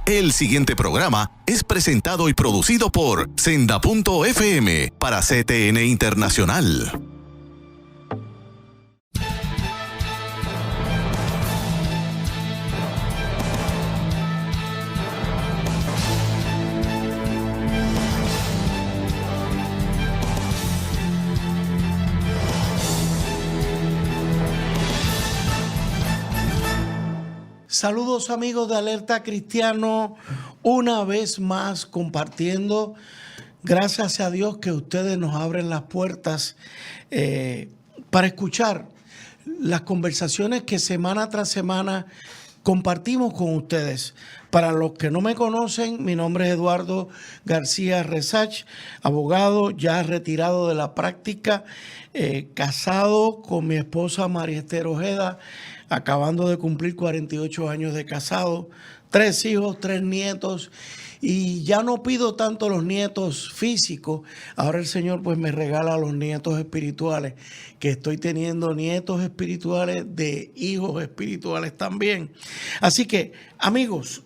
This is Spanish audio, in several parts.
El siguiente programa es presentado y producido por Senda.fm para CTN Internacional. Saludos amigos de Alerta Cristiano, una vez más compartiendo. Gracias a Dios que ustedes nos abren las puertas para escuchar las conversaciones que semana tras semana compartimos con ustedes. Para los que no me conocen, mi nombre es Eduardo García Resach, abogado ya retirado de la práctica, casado con mi esposa María Esther Ojeda, acabando de cumplir 48 años de casado, 3 hijos, 3 nietos, y ya no pido tanto los nietos físicos. Ahora el Señor pues me regala los nietos espirituales, que estoy teniendo nietos espirituales de hijos espirituales también. Así que, amigos,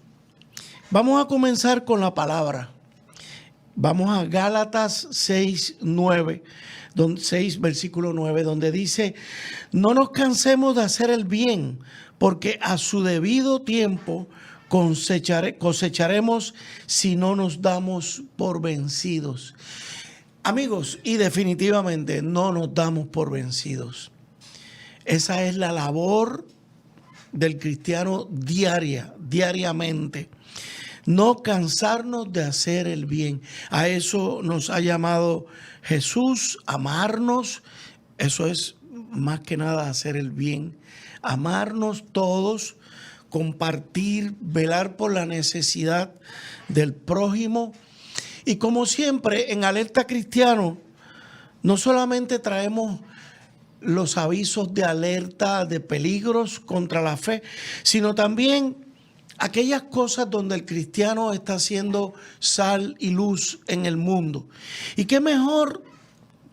vamos a comenzar con la palabra. Vamos a Gálatas 6, versículo 9, donde dice: no nos cansemos de hacer el bien, porque a su debido tiempo cosecharemos si no nos damos por vencidos. Amigos, y definitivamente no nos damos por vencidos. Esa es la labor del cristiano diariamente. No cansarnos de hacer el bien. A eso nos ha llamado Jesús, amarnos. Eso es más que nada hacer el bien. Amarnos todos, compartir, velar por la necesidad del prójimo. Y como siempre, en Alerta Cristiano, no solamente traemos los avisos de alerta de peligros contra la fe, sino también aquellas cosas donde el cristiano está haciendo sal y luz en el mundo. Y qué mejor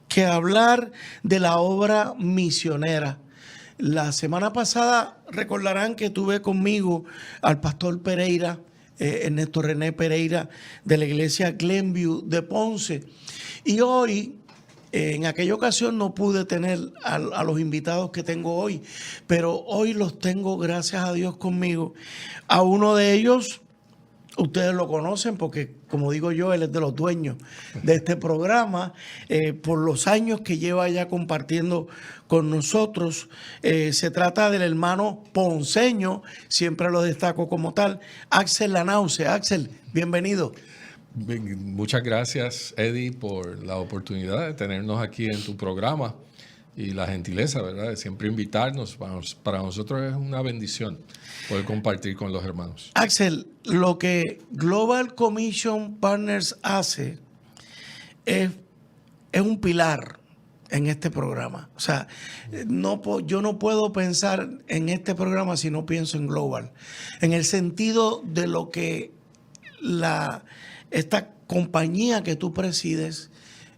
que hablar de la obra misionera. La semana pasada recordarán que tuve conmigo al pastor Pereira, Ernesto René Pereira, de la iglesia Glenview de Ponce. Y hoy, en aquella ocasión no pude tener a los invitados que tengo hoy, pero hoy los tengo, gracias a Dios, conmigo. A uno de ellos, ustedes lo conocen porque, como digo yo, él es de los dueños de este programa, por los años que lleva ya compartiendo con nosotros. Se trata del hermano ponceño, siempre lo destaco como tal, Axel Lanause. Axel, bienvenido. Muchas gracias, Eddie, por la oportunidad de tenernos aquí en tu programa y la gentileza, ¿verdad?, de siempre invitarnos. Para nosotros es una bendición poder compartir con los hermanos. Axel, lo que Global Commission Partners hace es un pilar en este programa. O sea, yo no puedo pensar en este programa si no pienso en Global, en el sentido de lo que esta compañía que tú presides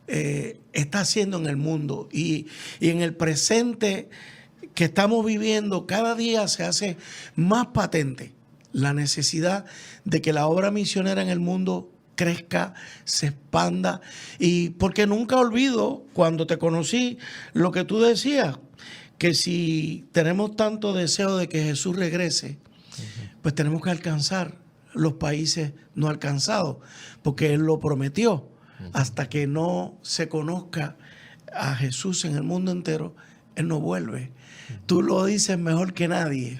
está haciendo en el mundo y en el presente que estamos viviendo. Cada día se hace más patente la necesidad de que la obra misionera en el mundo crezca, se expanda. Y porque nunca olvido cuando te conocí lo que tú decías, que si tenemos tanto deseo de que Jesús regrese, pues tenemos que alcanzar los países no alcanzados, porque Él lo prometió. Hasta que no se conozca a Jesús en el mundo entero, Él no vuelve. Tú lo dices mejor que nadie.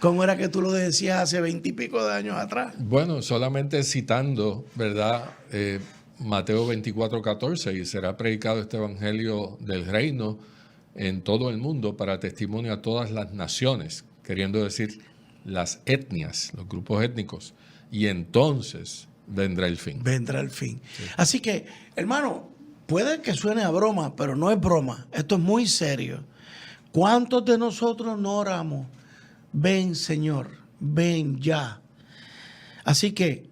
¿Cómo era que tú lo decías hace 20 y pico de años atrás? Bueno, solamente citando, ¿verdad?, Mateo 24:14, y será predicado este evangelio del reino en todo el mundo para testimonio a todas las naciones, queriendo decir las etnias, los grupos étnicos, y entonces vendrá el fin. Vendrá el fin. Sí. Así que, hermano, puede que suene a broma, pero no es broma. Esto es muy serio. ¿Cuántos de nosotros no oramos? Ven, Señor, ven ya. Así que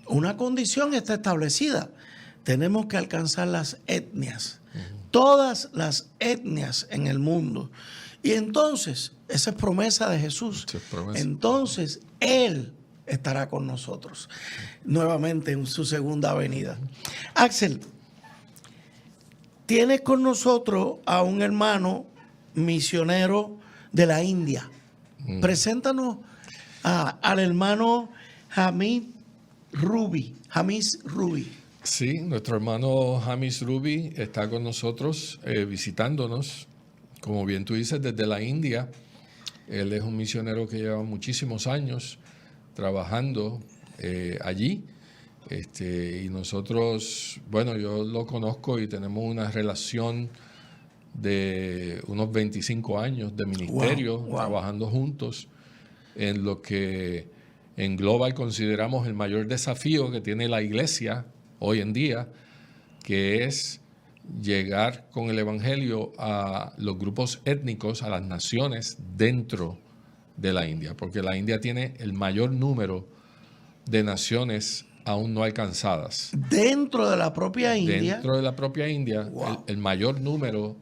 una condición está establecida. Tenemos que alcanzar las etnias. Todas las etnias en el mundo. Y entonces, esa es promesa de Jesús. Esa es promesa. Entonces, Él estará con nosotros nuevamente en su segunda venida. Axel, tienes con nosotros a un hermano misionero de la India. Preséntanos al hermano Hamis Ruby. Sí, nuestro hermano Hamis Ruby está con nosotros visitándonos, como bien tú dices, desde la India. Él es un misionero que lleva muchísimos años trabajando allí. Y nosotros, bueno, yo lo conozco y tenemos una relación de unos 25 años de ministerio, Wow. trabajando juntos en lo que en Global consideramos el mayor desafío que tiene la iglesia hoy en día, que es llegar con el evangelio a los grupos étnicos, a las naciones dentro de la India, porque la India tiene el mayor número de naciones aún no alcanzadas. Dentro de la propia India. Dentro de la propia India, Wow. el mayor número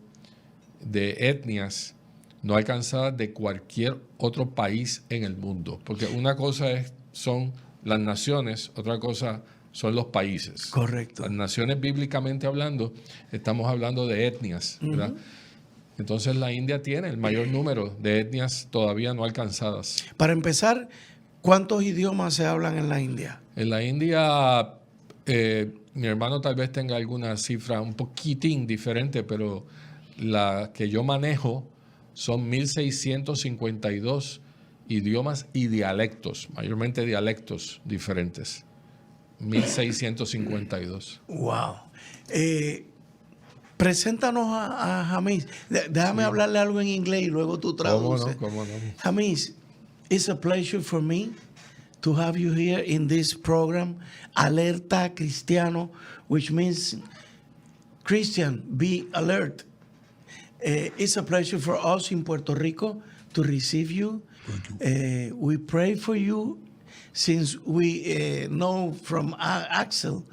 de etnias no alcanzadas de cualquier otro país en el mundo. Porque una cosa son las naciones, otra cosa son los países. Correcto. Las naciones, bíblicamente hablando, estamos hablando de etnias, ¿verdad? Entonces la India tiene el mayor número de etnias todavía no alcanzadas. Para empezar, ¿cuántos idiomas se hablan en la India? En la India, mi hermano tal vez tenga alguna cifra un poquitín diferente, pero la que yo manejo son 1.652 idiomas y dialectos, mayormente dialectos diferentes. 1.652. Wow. Preséntanos a Hamis. Déjame hablarle algo en inglés y luego tú traduces. ¿Cómo no? Hamis, it's a pleasure for me to have you here in this program, Alerta Cristiano, which means Christian, be alert. It's a pleasure for us in Puerto Rico to receive you. We pray for you since we know from Axel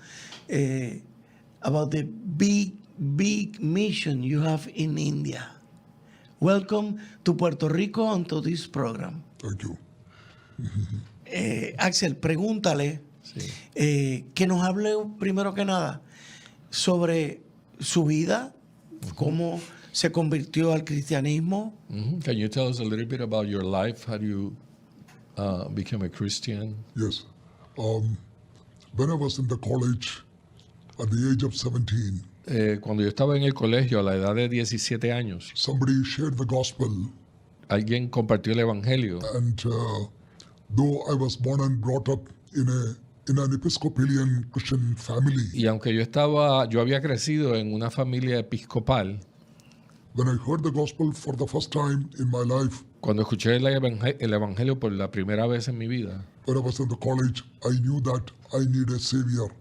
about the big mission you have in India. Welcome to Puerto Rico and to this program. Thank you. Axel, pregúntale que nos hable primero que nada sobre su vida, cómo se convirtió al cristianismo. Can you tell us a little bit about your life? How do you become a Christian? Yes. When I was in the college at the age of 17, Cuando yo estaba en el colegio a la edad de 17 años, somebody shared the gospel, alguien compartió el evangelio. and though I was born and brought up in an Episcopalian Christian family, Y aunque yo había crecido en una familia episcopal, when I heard the gospel for the first time in my life, cuando escuché el evangelio por la primera vez en mi vida, when I was in the college, I knew that I need a savior.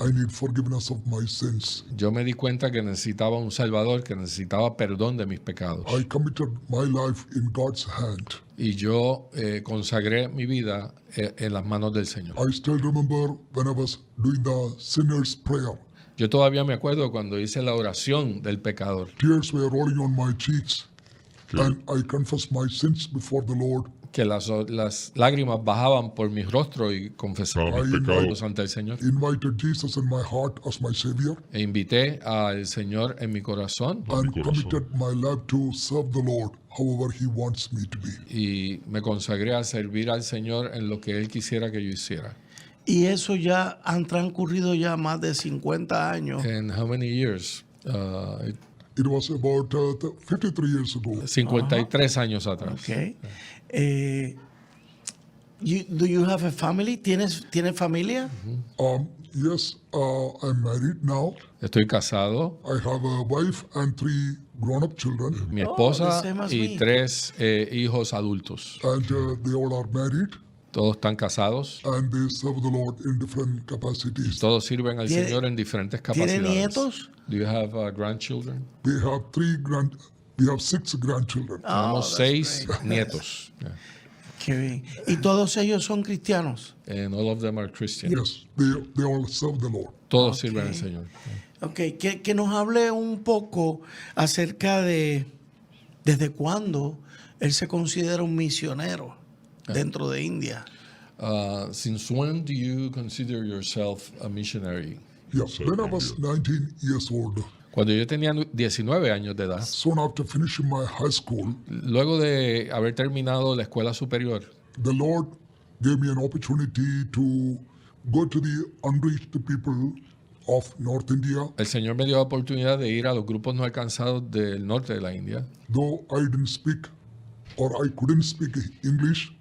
I need forgiveness of my sins. yo me di cuenta que necesitaba un Salvador, que necesitaba perdón de mis pecados. I committed my life in God's hand. Y yo consagré mi vida en las manos del Señor. I still remember when I was doing the sinner's prayer. Yo todavía me acuerdo cuando hice la oración del pecador, Tears were rolling on my cheeks, and I confessed my sins before the Lord. que las lágrimas bajaban por mi rostro y confesaba mis pecados ante el Señor. Invited Jesus in my heart as my Savior, E invité al Señor en mi corazón and committed my life to serve the Lord however He wants me to be. y me consagré a servir al Señor en lo que Él quisiera que yo hiciera. Y eso ya han transcurrido ya más de 50 años. And how many years? It was about 53 years ago. 53 años atrás. Okay. Do you have a family? ¿Tienes familia? Yes, I'm married now. Estoy casado, I have a wife and 3 grown-up children, mi esposa the same as y me. 3 hijos adultos. and they all are married, Todos están casados, and they serve the Lord in different capacities. todos sirven al ¿Tiene- Señor en diferentes ¿Tiene capacidades. nietos? Do you have grandchildren? We have 6 grandchildren. Tenemos 6 nietos. Yeah. Qué bien. ¿Y todos ellos son cristianos? And all of them are Christian. Yes, they all serve the Lord. Todos sirven al Señor. Ok, que nos hable un poco acerca de ¿Desde cuándo él se considera un misionero dentro de India? Since when do you consider yourself a missionary? Yes, when I was 19 years old, Cuando yo tenía 19 años de edad, soon after finishing my high school, luego de haber terminado la escuela superior, the Lord gave me an opportunity to go to the unreached people of North India. el Señor me dio la oportunidad de ir a los grupos no alcanzados del norte de la India. Though I didn't speak or I couldn't speak English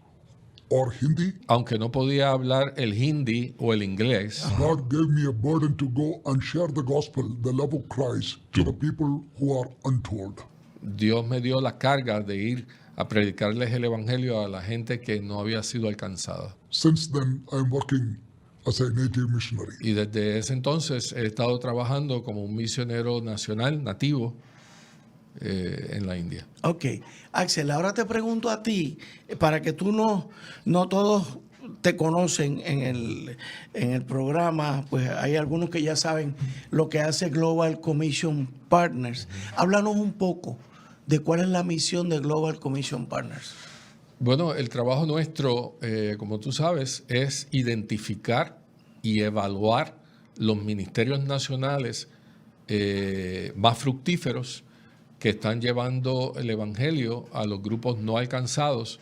or Hindi, Aunque no podía hablar el hindi o el inglés, God gave me a burden to go and share the gospel, the love of Christ, to the people who are untold. Dios me dio la carga de ir a predicarles el evangelio a la gente que no había sido alcanzada. Since then, I'm working as a native missionary. Y desde ese entonces he estado trabajando como un misionero nacional, nativo, en la India. Ok, Axel, ahora te pregunto a ti, para que tú no todos te conocen en el programa, pues hay algunos que ya saben lo que hace Global Commission Partners. Háblanos un poco de cuál es la misión de Global Commission Partners. Bueno, el trabajo nuestro, como tú sabes, es identificar y evaluar los ministerios nacionales más fructíferos que están llevando el evangelio a los grupos no alcanzados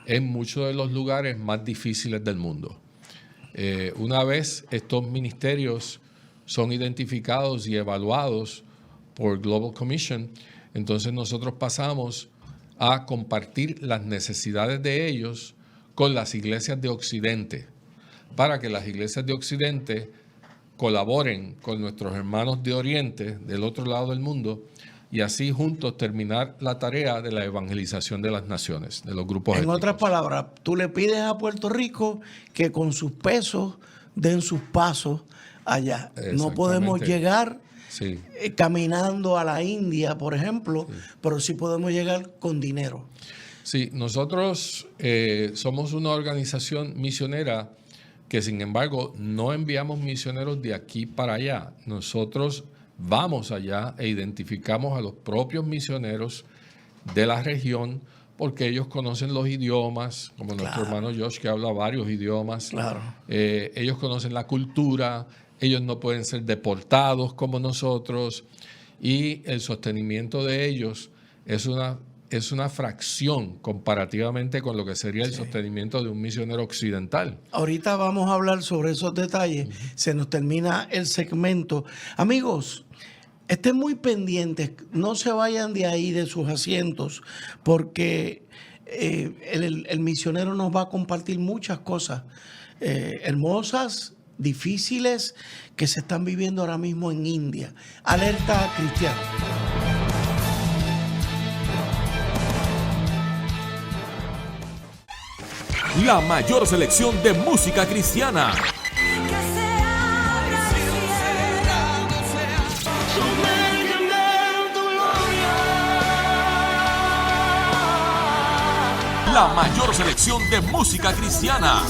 en muchos de los lugares más difíciles del mundo. Una vez estos ministerios son identificados y evaluados por Global Commission, entonces nosotros pasamos a compartir las necesidades de ellos con las iglesias de Occidente, para que las iglesias de Occidente colaboren con nuestros hermanos de Oriente, del otro lado del mundo, y así juntos terminar la tarea de la evangelización de las naciones, de los grupos étnicos. En otras palabras, tú le pides a Puerto Rico que con sus pesos den sus pasos allá. No podemos llegar Sí. Caminando a la India, por ejemplo, pero sí podemos llegar con dinero. Sí, nosotros somos una organización misionera que, sin embargo, no enviamos misioneros de aquí para allá. Nosotros vamos allá e identificamos a los propios misioneros de la región porque ellos conocen los idiomas, como nuestro hermano Josh, que habla varios idiomas. Claro. Ellos conocen la cultura, ellos no pueden ser deportados como nosotros, y el sostenimiento de ellos es una fracción comparativamente con lo que sería el sostenimiento de un misionero occidental. Ahorita vamos a hablar sobre esos detalles. Se nos termina el segmento. Amigos, estén muy pendientes, no se vayan de ahí, de sus asientos, porque el misionero nos va a compartir muchas cosas hermosas, difíciles, que se están viviendo ahora mismo en India. Alerta Cristiano. La mayor selección de música cristiana. La mayor selección de música cristiana.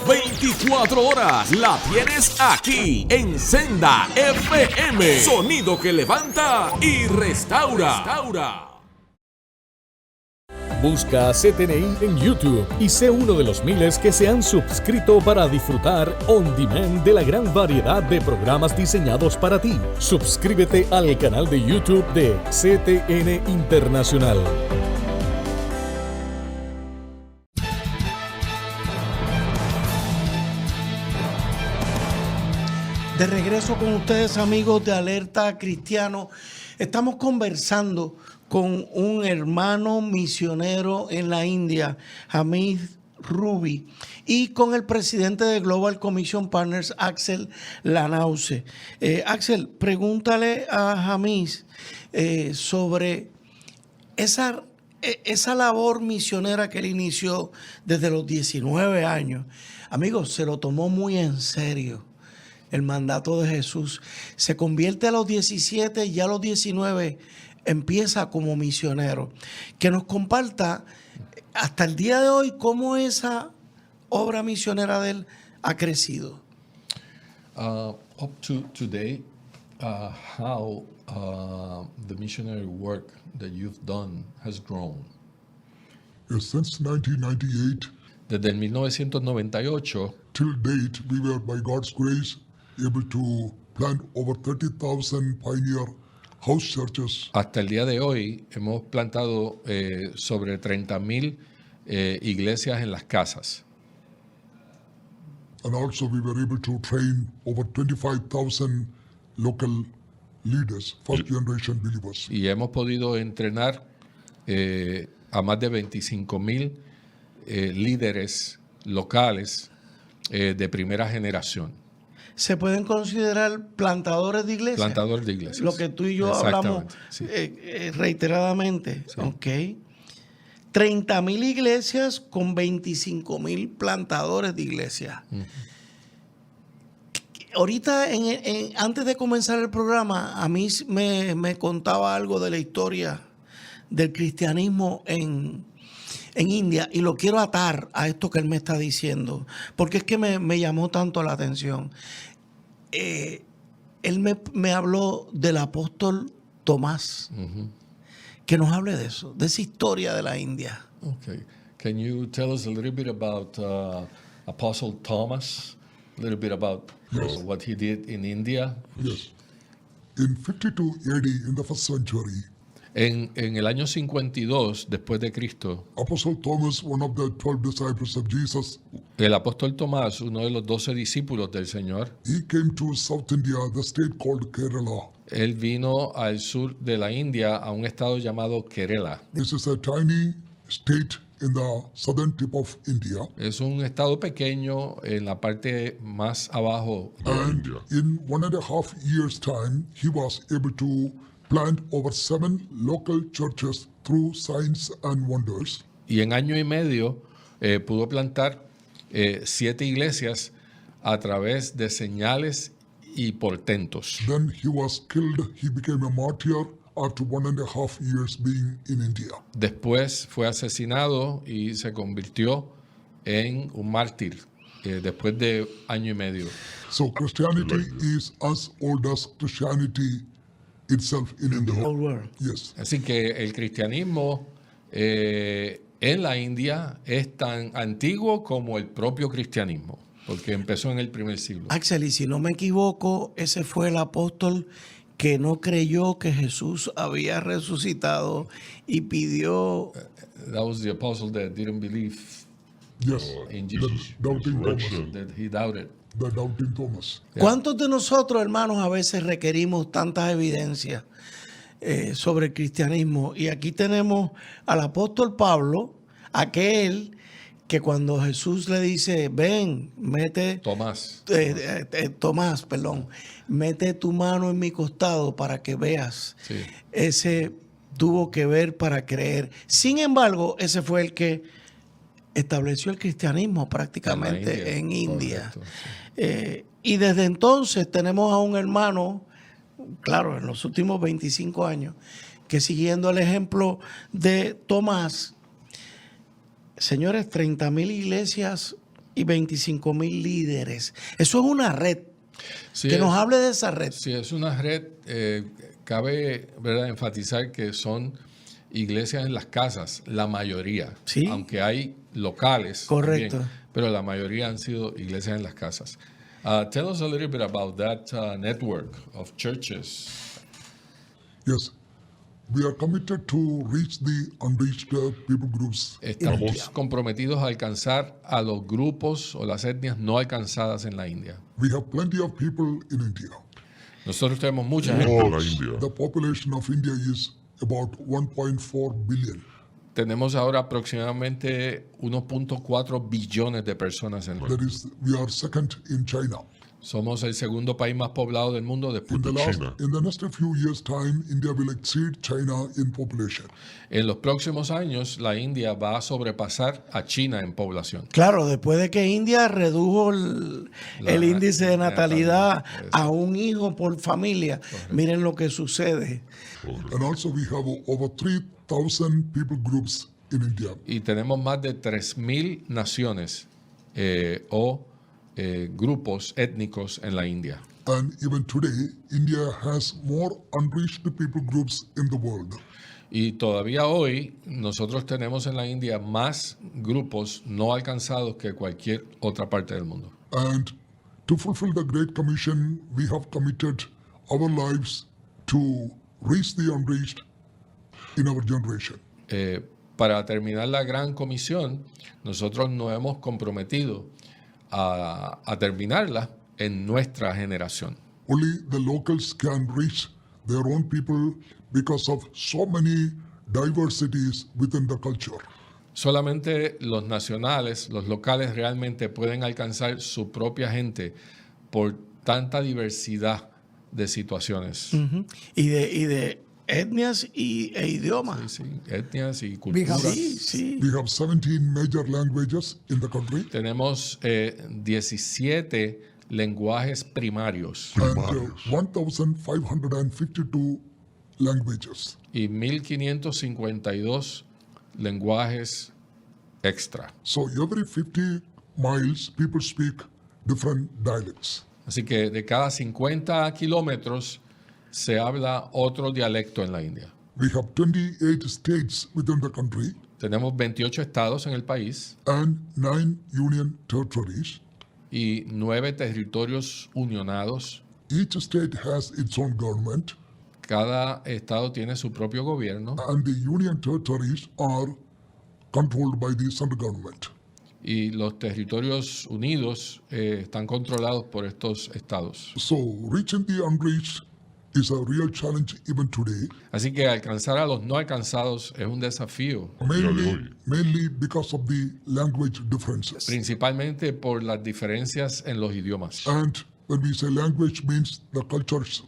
24 horas la tienes aquí en Senda FM. Sonido que levanta y restaura. Busca CTNI en YouTube y sé uno de los miles que se han suscrito para disfrutar on demand de la gran variedad de programas diseñados para ti. Suscríbete al canal de YouTube de CTN Internacional. De regreso con ustedes, amigos de Alerta Cristiano. Estamos conversando con un hermano misionero en la India, Hamid Ruby, y con el presidente de Global Commission Partners, Axel Lanause. Axel, pregúntale a Hamid sobre esa labor misionera que él inició desde los 19 años. Amigos, se lo tomó muy en serio. El mandato de Jesús se convierte a los 17 y a los 19 empieza como misionero. Que nos comparta hasta el día de hoy cómo esa obra misionera de él ha crecido. Up to today, how the missionary work that you've done has grown. Since 1998 Desde el 1998 till date, we were, by God's grace, able to plant over 30,000 pioneer house churches, hasta el día de hoy hemos plantado sobre 30,000 iglesias en las casas. and also we were able to train over 25,000 local leaders, first generation believers. Y hemos podido entrenar a más de 25,000 líderes locales de primera generación. Se pueden considerar plantadores de iglesias. Plantadores de iglesias. Lo que tú y yo hablamos Sí. reiteradamente. Sí. Ok. 30,000 iglesias con 25,000 plantadores de iglesias. Ahorita, antes de comenzar el programa, a mí me contaba algo de la historia del cristianismo en India, y lo quiero atar a esto que él me está diciendo, porque es que me llamó tanto la atención. Él me habló del apóstol Tomás, que nos hable de eso, de esa historia de la India. Okay. Can you tell us a little bit about Apostle Thomas? A little bit about what he did in India? Yes. In 52 AD, in the first century, En el año 52 después de Cristo, Apostle Thomas, one of the 12 disciples of Jesus, el apóstol Tomás, uno de los 12 discípulos del Señor, he came to South India, the state called Kerala. él vino al sur de la India a un estado llamado Kerala. This is a tiny state in the southern tip of India. Es un estado pequeño en la parte más abajo. And in 1.5 years' time, he was able to plant over 7 local churches through signs and wonders. Y en año y medio pudo plantar 7 iglesias a través de señales y portentos. Then he was killed. He became a martyr after 1.5 years being in India. Después fue asesinado y se convirtió en un mártir después de año y medio. So Christianity is as old as Christianity itself in India. Old world. Yes. Así que el cristianismo en la India es tan antiguo como el propio cristianismo, porque empezó en el primer siglo. Axel, y si no me equivoco, ese fue el apóstol que no creyó que Jesús había resucitado y pidió... That was the apostle that didn't believe Yes. in The Jesus, doubting Thomas. that he doubted. The doubting Thomas. ¿Cuántos de nosotros, hermanos, a veces requerimos tantas evidencias sobre el cristianismo? Y aquí tenemos al apóstol Pablo, aquel que cuando Jesús le dice, ven, mete... Tomás. Tomás, perdón, mete tu mano en mi costado para que veas. Sí. Ese tuvo que ver para creer. Sin embargo, ese fue el que estableció el cristianismo prácticamente en India. Correcto, Y desde entonces tenemos a un hermano, claro, en los últimos 25 años, que siguiendo el ejemplo de Tomás, señores, 30,000 iglesias y 25,000 líderes. Eso es una red. Sí, Que nos hable de esa red. Sí, es una red. Cabe, ¿verdad?, enfatizar que son iglesias en las casas, la mayoría. Sí. Aunque hay locales. Correcto. También, pero la mayoría han sido iglesias en las casas. Tell us a little bit about that network of churches. Yes. We are committed to reach the unreached people groups. Estamos comprometidos a alcanzar a los grupos o las etnias no alcanzadas en la India. We have plenty of people in India. Nosotros tenemos mucha gente. The population of India is about 1.4 billion. Tenemos ahora aproximadamente 1.4 billones de personas en el mundo. That is, we are second in China. Somos el segundo país más poblado del mundo después de China. In the next few years' time, India will exceed China in population. En los próximos años, la India va a sobrepasar a China en población. Claro, después de que India redujo el índice de natalidad a un hijo por familia, miren lo que sucede. And also we have over 3,000 people groups in India. Y tenemos más de 3,000 naciones o grupos étnicos en la India. And even today, India has more unreached people groups in the world. Y todavía hoy nosotros tenemos en la India más grupos no alcanzados que cualquier otra parte del mundo. And to fulfill the Great Commission, we have committed our lives to reach the unreached in our generation. Para terminar la gran comisión, nosotros nos hemos comprometido a terminarla en nuestra generación. Only the locals can reach their own people because of so many diversities within the culture. Solamente los nacionales, los locales realmente pueden alcanzar su propia gente por tanta diversidad de situaciones. Y de etnias e idiomas. Sí, etnias y culturas. Sí. We have 17 major languages in the country. Tenemos 17 lenguajes primarios And 1,552 languages. y 1552 lenguajes extra. So every 50 miles, people speak different dialects. Así que de cada 50 kilómetros se habla otro dialecto en la India. We have 28 states within the country Tenemos 28 estados en el país and 9 union territories. y 9 territorios unionados. Each state has its own government, Cada estado tiene su propio gobierno and the union territories are controlled by the central government. y los territorios unidos están controlados por estos estados. So reaching the unreached is a real challenge even today, Así que alcanzar a los no alcanzados es un desafío, mainly because of the language differences. principalmente por las diferencias en los idiomas. And when we say language means the cultures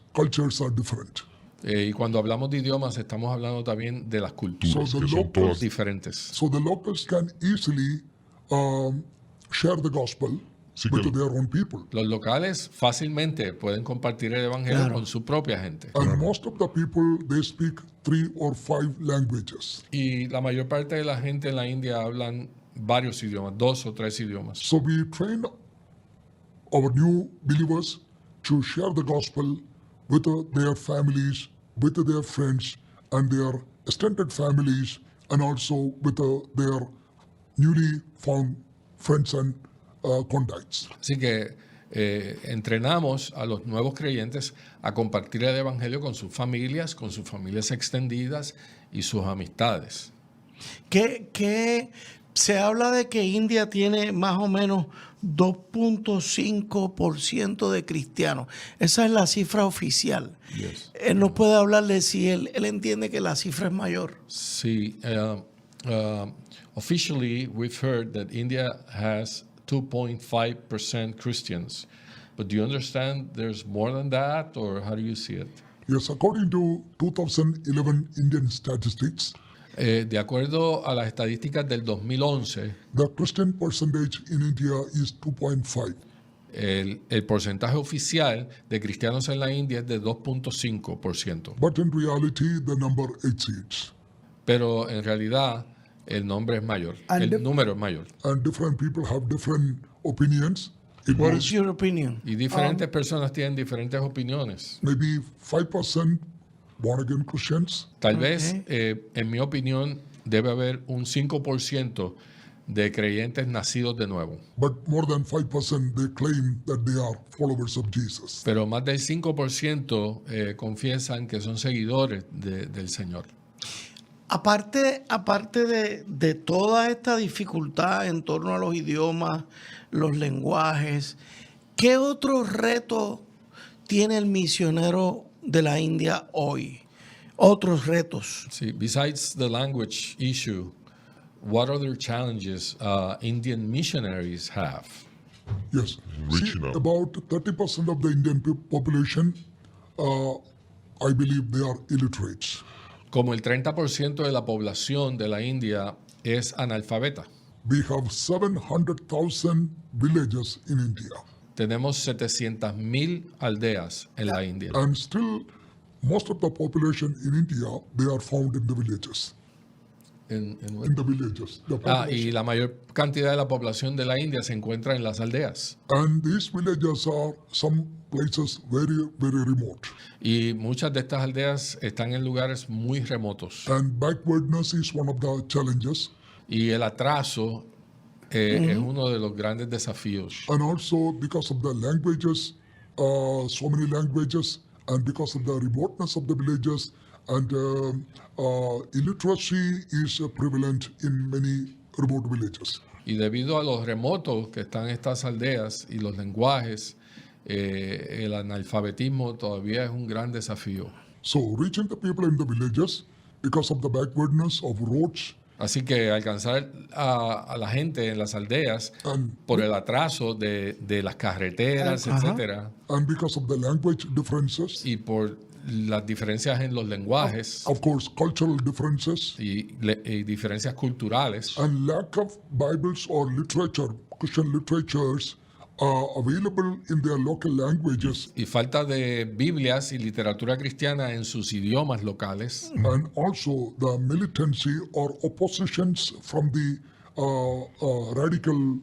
are different. Y cuando hablamos de idiomas estamos hablando también de las culturas So the locals, diferentes. so the locals can easily share the gospel with their own people. Los locales fácilmente pueden compartir el evangelio Claro. con su propia gente. And most of the people, they speak 3 or 5 languages. Y la mayor parte de la gente en la India hablan varios idiomas, 2 o 3 idiomas. So we train our new believers to share the gospel with their families, with their friends, and their extended families, and also with their newly found friends and contacts. Así que entrenamos a los nuevos creyentes a compartir el evangelio con sus familias extendidas y sus amistades. Que se habla de que India tiene más o menos 2.5% de cristianos. Esa es la cifra oficial. Yes. Él nos puede hablar de si él entiende que la cifra es mayor. Sí, officially we've heard that India has 2.5% Christians. But do you understand there's more than that, or how do you see it? Yes, according to 2011 Indian statistics, De acuerdo a las estadísticas del 2011, the Christian percentage in India is 2.5. el porcentaje oficial de cristianos en la India es de 2.5%. But in reality, the number exceeds. Pero en realidad el nombre es mayor, el número es mayor. And different people have different opinions. It What was is your opinion? Y diferentes personas tienen diferentes opiniones. maybe 5% born-again Christians, Tal vez, en mi opinión, debe haber un 5% de creyentes nacidos de nuevo. but more than 5% they claim that they are followers of Jesus. Pero más del 5% confiesan que son seguidores del Señor. Aparte de toda esta dificultad en torno a los idiomas, los lenguajes, ¿qué otro reto tiene el misionero de la India hoy? Otros retos. Sí, besides the language issue, what other challenges Indian missionaries have? Yes. Reaching See, out. about 30% of the Indian population, I believe they are illiterates. Como el 30% de la población de la India es analfabeta. We have 700,000 villages in India. Tenemos 700,000 aldeas en la India. And still, most of the population in India, they are found in the villages. En in the villages. The y la mayor cantidad de la población de la India se encuentra en las aldeas. And these villages are some places very, very remote. Y muchas de estas aldeas están en lugares muy remotos. And backwardness is one of the challenges. Y el atraso es uno de los grandes desafíos. And also because of the languages, so many languages, and because of the remoteness of the villages, and illiteracy is prevalent in many remote villages. Y debido a los remotos que están estas aldeas y los lenguajes, el analfabetismo todavía es un gran desafío. So reaching the people in the villages, because of the backwardness of roads, Así que alcanzar a la gente en las aldeas por el atraso de las carreteras, etcétera, and because of the language differences, y por las diferencias en los lenguajes of course, cultural differences, y diferencias culturales, and lack of Bibles or literature, Christian literatures, available in their local languages, y falta de Biblias y literatura cristiana en sus idiomas locales, and also the militancy or oppositions from the radical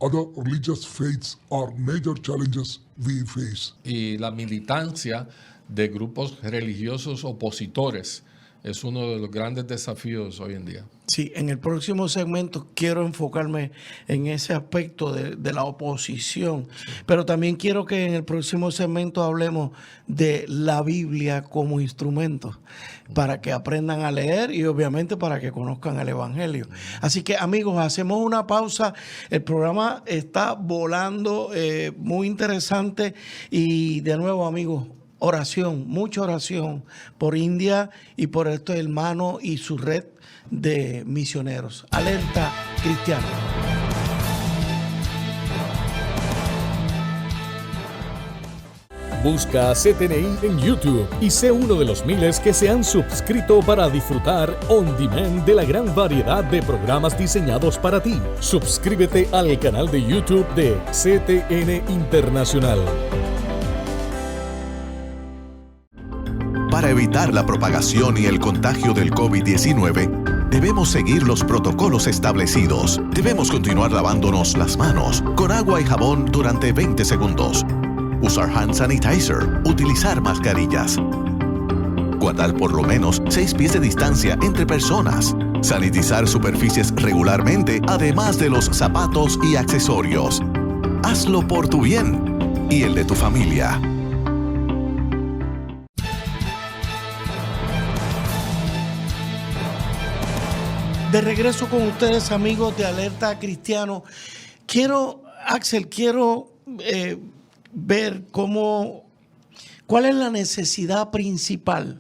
other religious faiths are major challenges we face. y la militancia de grupos religiosos opositores es uno de los grandes desafíos hoy en día. Sí, en el próximo segmento quiero enfocarme en ese aspecto de la oposición, pero también quiero que en el próximo segmento hablemos de la Biblia como instrumento para que aprendan a leer y obviamente para que conozcan el Evangelio. Así que amigos, hacemos una pausa. El programa está volando, muy interesante, y de nuevo amigos, oración, mucha oración por India y por estos hermanos y su red de misioneros. Alerta Cristiana. Busca CTNI en YouTube y sé uno de los miles que se han suscrito para disfrutar on demand de la gran variedad de programas diseñados para ti. Suscríbete al canal de YouTube de CTN Internacional. Para evitar la propagación y el contagio del COVID-19, debemos seguir los protocolos establecidos. Debemos continuar lavándonos las manos con agua y jabón durante 20 segundos. Usar hand sanitizer. Utilizar mascarillas. Guardar por lo menos 6 pies de distancia entre personas. Sanitizar superficies regularmente, además de los zapatos y accesorios. Hazlo por tu bien y el de tu familia. De regreso con ustedes, amigos de Alerta Cristiano. Axel, quiero ver cuál es la necesidad principal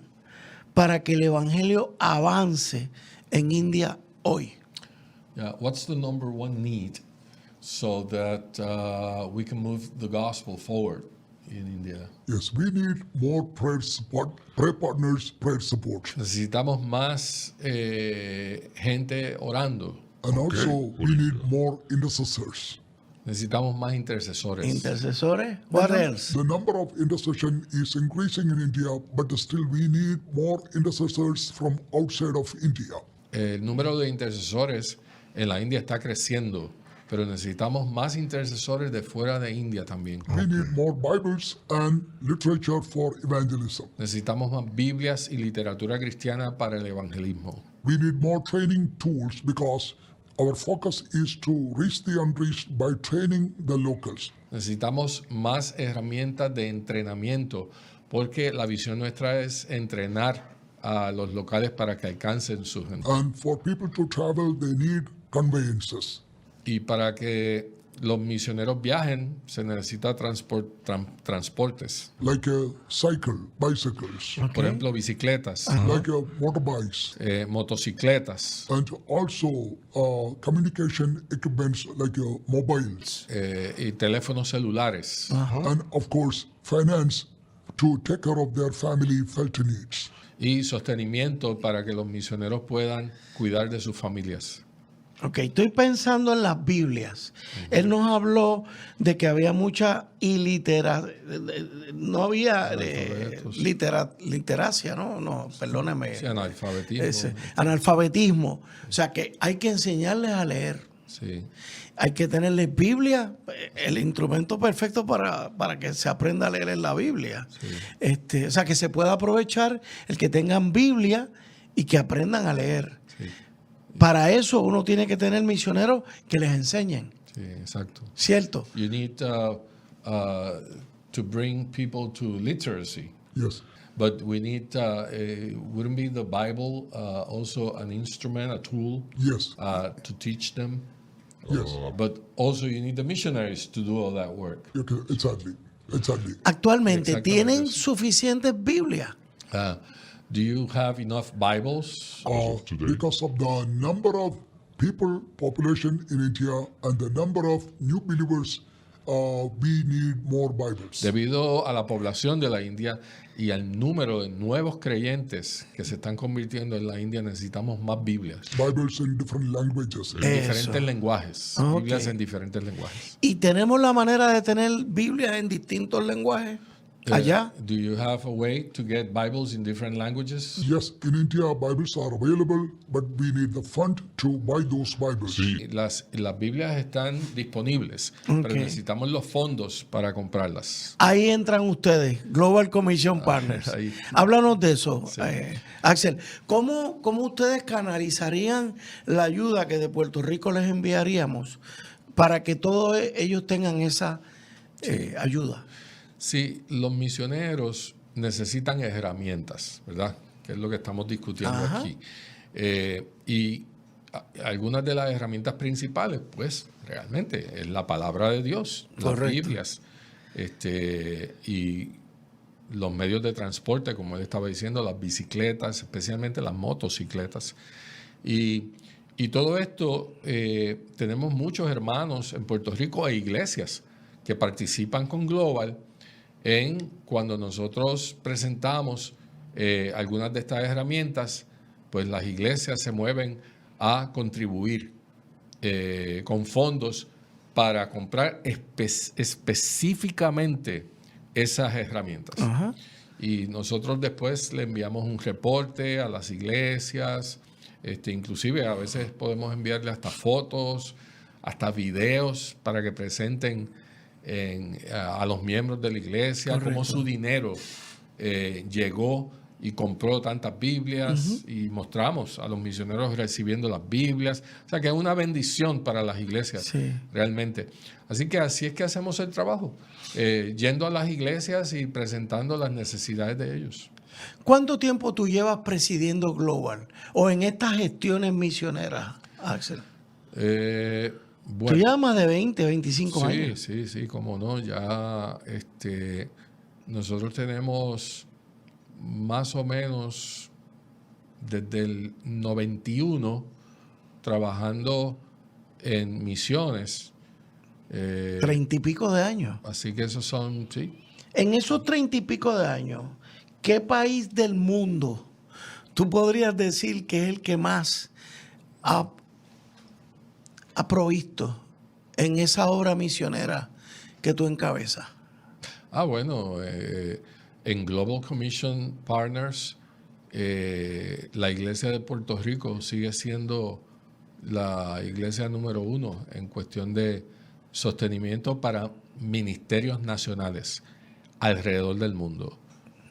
para que el Evangelio avance en India hoy. Yeah, what's the number one need so that we can move the gospel forward in India? Yes, we need more prayer support, prayer partners, prayer support. Necesitamos más gente orando. And also we need more intercessors. Necesitamos más intercesores. Intercesores. What else? The number of intercession is increasing in India, but still we need more intercessors from outside of India. El número de intercesores en la India está creciendo, pero necesitamos más intercesores de fuera de India también. We need more Bibles and literature for evangelism. Necesitamos más Biblias y literatura cristiana para el evangelismo. We need more training tools because our focus is to reach the unreached by training the locals. Necesitamos más herramientas de entrenamiento porque la visión nuestra es entrenar a los locales para que alcancen su gente. And for people to travel, they need conveyances. Y para que los misioneros viajen, se necesita transportes. Like a cycle, bicycles, Por ejemplo, bicicletas, like a motorbikes, motocicletas, and also communication equipments like mobiles, y teléfonos celulares. and of course finance to take care of their family felt needs. Y sostenimiento para que los misioneros puedan cuidar de sus familias. Ok, estoy pensando en las Biblias. Él nos habló de que había mucha no había literacia, ¿no? No, perdóneme. Sí, analfabetismo. Analfabetismo. O sea que hay que enseñarles a leer. Sí. Hay que tenerles Biblia, el instrumento perfecto para que se aprenda a leer en la Biblia. Sí. O sea que se pueda aprovechar el que tengan Biblia y que aprendan a leer. Sí. Para eso uno tiene que tener misioneros que les enseñen. Sí, exacto. ¿Cierto? You need to bring people to literacy. Yes. But we need, wouldn't be the Bible also an instrument, a tool Yes. to teach them? Yes. But also you need the missionaries to do all that work. Okay. Exactly. Exactly. Actualmente, Exactamente ¿tienen eso. suficientes Biblias? Do you have enough Bibles? Because of the number of population in India and the number of new believers, we need more Bibles. Debido a la población de la India y al número de nuevos creyentes que se están convirtiendo en la India, necesitamos más Biblias. Bibles in different languages. En diferentes lenguajes. Ok. Biblias en diferentes lenguajes. ¿Y tenemos la manera de tener Biblias en distintos lenguajes allá? Do you have a way to get Bibles in different languages? Yes, in India, Bibles are available, but we need the fund to buy those Bibles. Las Biblias están disponibles, pero necesitamos los fondos para comprarlas. Ahí entran ustedes, Global Commission Partners. ahí. Háblanos de eso, Axel. ¿Cómo ustedes canalizarían la ayuda que de Puerto Rico les enviaríamos para que todos ellos tengan esa ayuda? Sí, los misioneros necesitan herramientas, ¿verdad? Que es lo que estamos discutiendo aquí. Y algunas de las herramientas principales, pues, realmente es la palabra de Dios, Correcto. las Biblias, y los medios de transporte, como él estaba diciendo, las bicicletas, especialmente las motocicletas. Y todo esto, tenemos muchos hermanos en Puerto Rico e iglesias que participan con Global cuando nosotros presentamos algunas de estas herramientas, pues las iglesias se mueven a contribuir con fondos para comprar específicamente esas herramientas. Ajá. Y nosotros después le enviamos un reporte a las iglesias, inclusive a veces podemos enviarle hasta fotos, hasta videos para que presenten a los miembros de la iglesia. Correcto. Cómo su dinero llegó y compró tantas Biblias, y mostramos a los misioneros recibiendo las Biblias. O sea que es una bendición para las iglesias, realmente. Así que así es que hacemos el trabajo, yendo a las iglesias y presentando las necesidades de ellos. ¿Cuánto tiempo tú llevas presidiendo Global o en estas gestiones misioneras, Axel? Bueno, Tú llevas más de 20, 25 años. Sí, cómo no. Ya nosotros tenemos más o menos desde el 91 trabajando en misiones. 30 y pico de años. Así que esos son, sí. En esos 30 y pico de años, ¿qué país del mundo tú podrías decir que es el que más ha provisto en esa obra misionera que tú encabezas? Bueno, en Global Commission Partners, la iglesia de Puerto Rico sigue siendo la iglesia número 1 en cuestión de sostenimiento para ministerios nacionales alrededor del mundo.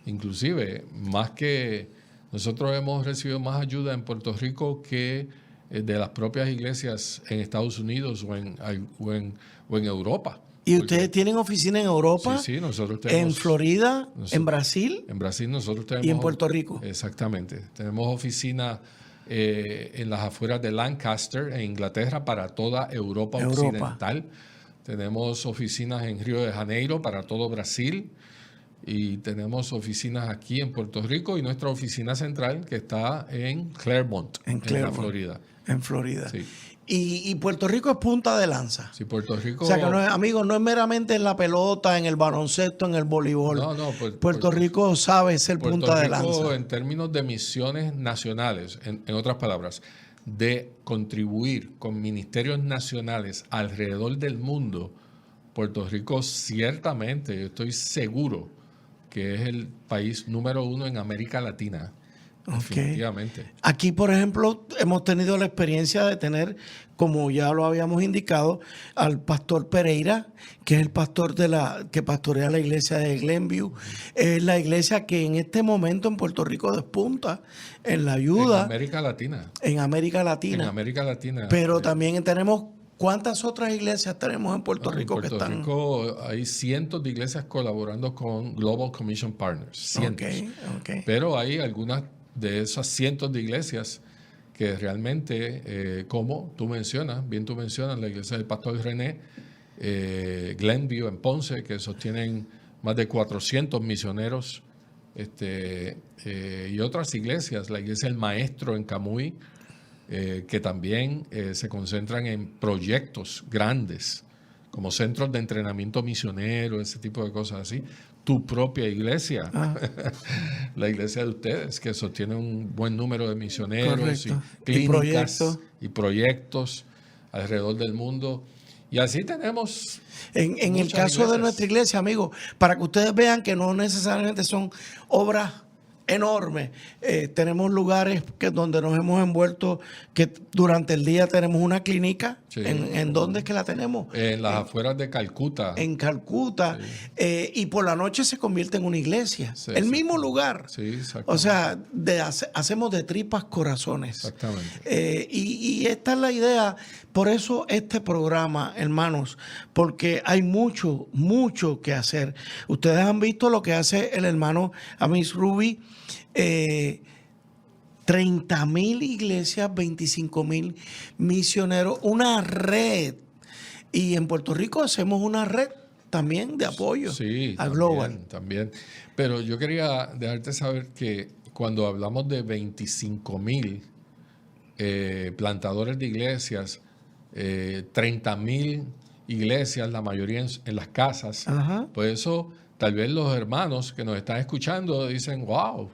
Inclusive, más que nosotros hemos recibido más ayuda en Puerto Rico que de las propias iglesias en Estados Unidos o en Europa. ¿Y ustedes tienen oficina en Europa? Sí, nosotros tenemos. ¿En Florida? ¿En Brasil? En Brasil nosotros tenemos. ¿Y en Puerto Rico? Exactamente. Tenemos oficina en las afueras de Lancaster, en Inglaterra, para toda Europa occidental. Tenemos oficinas en Río de Janeiro para todo Brasil. Y tenemos oficinas aquí en Puerto Rico y nuestra oficina central que está en Claremont, en la Florida. En Florida. Sí. Y Puerto Rico es punta de lanza. Sí, Puerto Rico. O sea, que no es, amigos, no es meramente en la pelota, en el baloncesto, en el voleibol. No. Puerto Rico sabe ser punta de lanza. En términos de misiones nacionales, en otras palabras, de contribuir con ministerios nacionales alrededor del mundo, Puerto Rico ciertamente, yo estoy seguro que es el país número 1 en América Latina. Definitivamente. Aquí, por ejemplo, hemos tenido la experiencia de tener, como ya lo habíamos indicado, al pastor Pereira, que es el pastor que pastorea la iglesia de Glenview. Es la iglesia que en este momento en Puerto Rico despunta en la ayuda. En América Latina. En América Latina. En América Latina. Pero también tenemos, ¿cuántas otras iglesias tenemos en Puerto Rico que están? En Puerto Rico hay cientos de iglesias colaborando con Global Commission Partners. Cientos. Okay. Pero hay algunas de esas cientos de iglesias que realmente, como tú mencionas, la iglesia del pastor René, Glenview en Ponce, que sostienen más de 400 misioneros, y otras iglesias, la iglesia del Maestro en Camuy, que también se concentran en proyectos grandes, como centros de entrenamiento misionero, ese tipo de cosas así. Tu propia iglesia, la iglesia de ustedes, que sostiene un buen número de misioneros y clínicas y proyectos alrededor del mundo. Y así tenemos. En el caso de nuestra iglesia, amigos, para que ustedes vean que no necesariamente son obras enormes. Tenemos lugares donde nos hemos envuelto, que durante el día tenemos una clínica. Sí. ¿En dónde es que la tenemos? En las afueras de Calcuta. En Calcuta. Sí. Y por la noche se convierte en una iglesia. Sí, el mismo lugar. Sí, exactamente. O sea, hacemos de tripas corazones. Exactamente. Y esta es la idea. Por eso este programa, hermanos, porque hay mucho que hacer. Ustedes han visto lo que hace el hermano Amis Ruby. 30,000 iglesias, 25,000 misioneros, una red. Y en Puerto Rico hacemos una red también de apoyo a Global. También. Pero yo quería dejarte saber que cuando hablamos de 25,000 plantadores de iglesias, 30,000 iglesias, la mayoría en las casas, pues eso, tal vez los hermanos que nos están escuchando dicen, wow,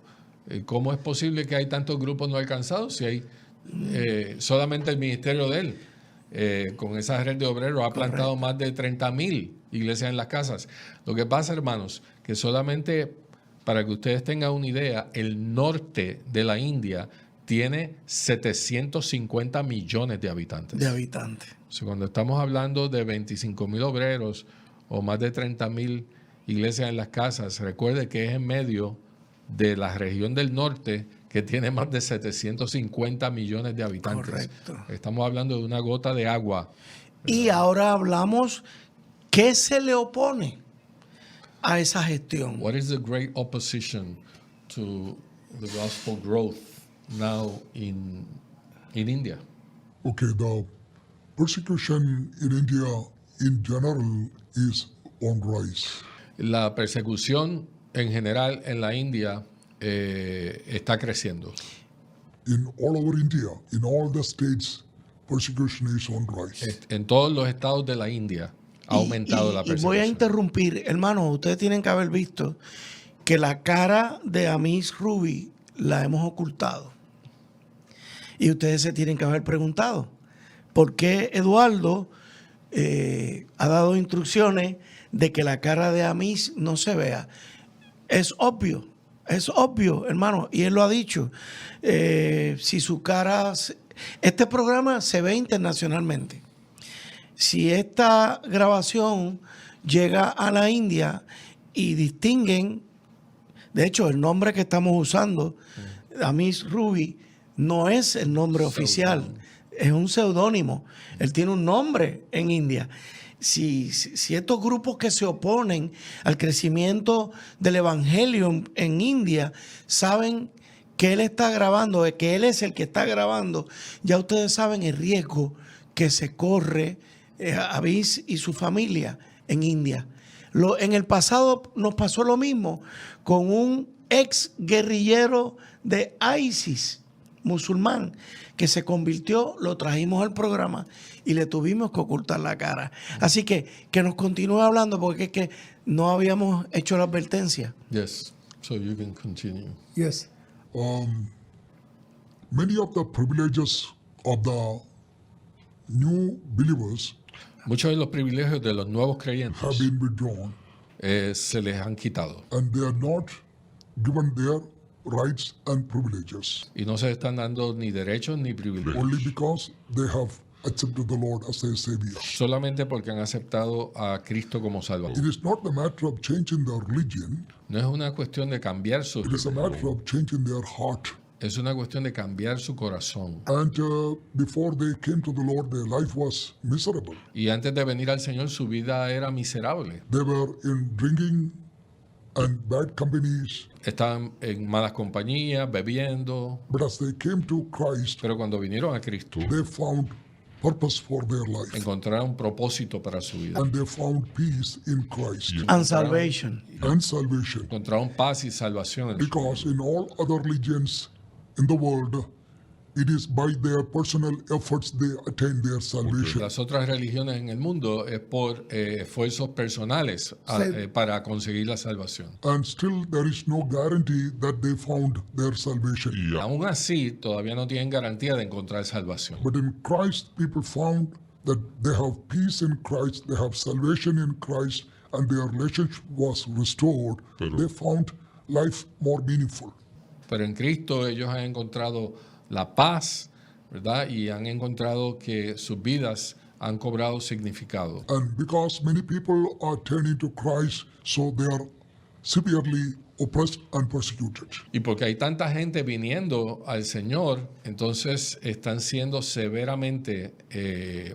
¿cómo es posible que hay tantos grupos no alcanzados si hay solamente el ministerio de él? Con esa red de obreros ha plantado más de 30,000 iglesias en las casas. Lo que pasa, hermanos, que solamente para que ustedes tengan una idea, el norte de la India tiene 750 millones de habitantes. O sea, cuando estamos hablando de 25,000 obreros o más de 30,000 iglesias en las casas, recuerde que es en medio de la región del norte que tiene más de 750 millones de habitantes. Correcto. Estamos hablando de una gota de agua. Y ahora hablamos, ¿qué se le opone a esa gestión? What is the great opposition to the gospel growth now in India? Okay, the persecution in India in general is on rise. La persecución en general en la India está creciendo. In all over India, in all the states, persecution is on rise. En todos los estados de la India ha aumentado la persecución. Y voy a interrumpir, hermanos, ustedes tienen que haber visto que la cara de Amis Ruby la hemos ocultado. Y ustedes se tienen que haber preguntado, ¿por qué Eduardo ha dado instrucciones de que la cara de Amis no se vea? Es obvio, hermano, y él lo ha dicho. Si su cara... Este programa se ve internacionalmente. Si esta grabación llega a la India y distinguen, de hecho, el nombre que estamos usando, Amis Ruby, no es el nombre oficial, es un seudónimo. Él tiene un nombre en India. Si estos grupos que se oponen al crecimiento del evangelio en India saben que él está grabando, que él es el que está grabando, ya ustedes saben el riesgo que se corre Amis y su familia en India. En el pasado nos pasó lo mismo con un ex guerrillero de ISIS, musulmán, que se convirtió, lo trajimos al programa y le tuvimos que ocultar la cara. Así que nos continúe hablando porque es que no habíamos hecho la advertencia. Yes, so you can continue. Yes. Many of the privileges of the new believers Muchos de los privilegios de los nuevos have creyentes been withdrawn, se les han quitado and they are not given their rights and privileges y no se están dando ni derechos ni privilegios, only because they have accepted the Lord as their Savior. solamente porque han aceptado a Cristo como It Salvador. is not the matter of changing their religion, No es una cuestión de cambiar su it is a matter of changing their heart. es una cuestión de cambiar su corazón. And before they came to the Lord, their life was miserable. Y antes de venir al Señor, su vida era miserable. They were in drinking and bad companies. Estaban en malas compañías, bebiendo. But as they came to Christ, Pero cuando vinieron a Cristo, they found purpose for their life. encontraron un propósito para su vida. And they found peace in Christ And salvation. and salvation. Encontraron paz y salvación en su vida. Because in all other religions in the world, it is by their personal efforts they attain their salvation. Las otras religiones en el mundo es por esfuerzos personales para conseguir la salvación. And still there is no guarantee that they found their salvation. Aún así, todavía no tienen garantía de encontrar salvación. But in Christ, people found that they have peace in Christ, they have salvation in Christ, and their relationship was restored. They found life more meaningful. Pero en Cristo ellos han encontrado la paz, ¿verdad? Y han encontrado que sus vidas han cobrado significado. And because many people are turning to Christ, so they are severely oppressed and persecuted. Y porque hay tanta gente viniendo al Señor, entonces están siendo severamente